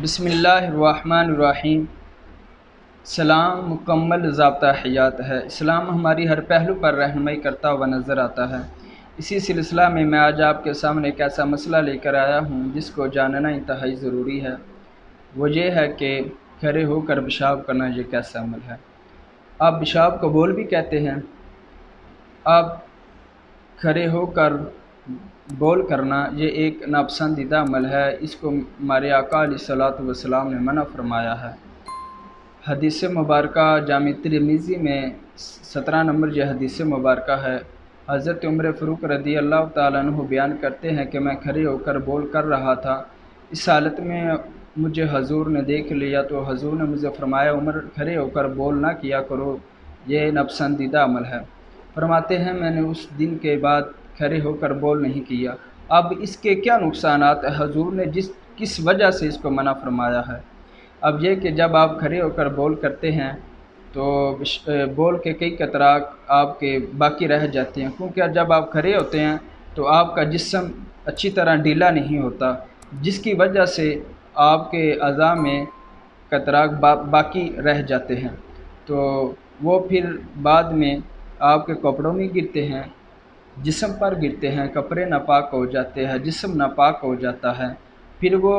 بسم اللہ الرحمن الرحیم۔ سلام مکمل ضابطہ حیات ہے۔ اسلام ہماری ہر پہلو پر رہنمائی کرتا ہوا نظر آتا ہے۔ اسی سلسلہ میں آج آپ کے سامنے ایک ایسا مسئلہ لے کر آیا ہوں جس کو جاننا انتہائی ضروری ہے۔ وہ یہ ہے کہ کھڑے ہو کر پیشاب کرنا یہ کیسا عمل ہے۔ آپ پیشاب کو بول بھی کہتے ہیں۔ آپ کھڑے ہو کر بول کرنا یہ ایک ناپسندیدہ عمل ہے۔ اس کو ہمارے آقا علیہ الصلوۃ والسلام نے منع فرمایا ہے۔ حدیث مبارکہ جامع ترمذی میں 17 نمبر یہ حدیث مبارکہ ہے۔ حضرت عمر فاروق رضی اللہ تعالیٰ عنہ بیان کرتے ہیں کہ میں کھڑے ہو کر بول کر رہا تھا، اس حالت میں مجھے حضور نے دیکھ لیا تو حضور نے مجھے فرمایا، عمر کھڑے ہو کر بول نہ کیا کرو، یہ ناپسندیدہ عمل ہے۔ فرماتے ہیں میں نے اس دن کے بعد کھڑے ہو کر بول نہیں کیا۔ اب اس کے کیا نقصانات ہیں؟ حضور نے کس وجہ سے اس کو منع فرمایا ہے؟ اب یہ کہ جب آپ کھڑے ہو کر بول کرتے ہیں تو بول کے کئی قطرات آپ کے باقی رہ جاتے ہیں، کیونکہ جب آپ کھڑے ہوتے ہیں تو آپ کا جسم اچھی طرح ڈھیلا نہیں ہوتا، جس کی وجہ سے آپ کے اعضاء میں قطرات باقی رہ جاتے ہیں، تو وہ پھر بعد میں آپ کے کپڑوں میں گرتے ہیں، جسم پر گرتے ہیں، کپڑے ناپاک ہو جاتے ہیں، جسم ناپاک ہو جاتا ہے، پھر وہ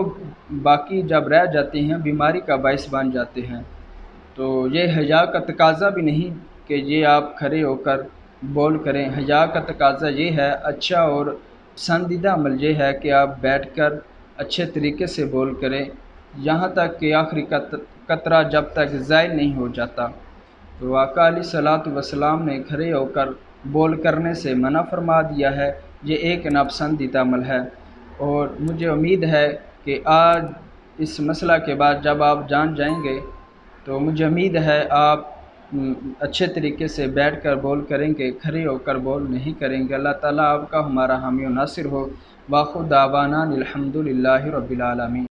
باقی جب رہ جاتے ہیں بیماری کا باعث بن جاتے ہیں۔ تو یہ حیا کا تقاضا بھی نہیں کہ یہ آپ کھڑے ہو کر بول کریں۔ حیا کا تقاضا یہ ہے، اچھا اور پسندیدہ عمل یہ ہے کہ آپ بیٹھ کر اچھے طریقے سے بول کریں، یہاں تک کہ آخری قطرہ جب تک زائل نہیں ہو جاتا۔ تو آقا علیہ الصلوۃ والسلام نے کھڑے ہو کر بول کرنے سے منع فرما دیا ہے، یہ ایک ناپسندیدہ عمل ہے۔ اور مجھے امید ہے کہ آج اس مسئلہ کے بعد جب آپ جان جائیں گے تو مجھے امید ہے آپ اچھے طریقے سے بیٹھ کر بول کریں گے، کھڑے ہو کر بول نہیں کریں گے۔ اللہ تعالیٰ آپ کا ہمارا حامی و ناصر ہو۔ وآخر دعوانا الحمد للہ رب العالمین۔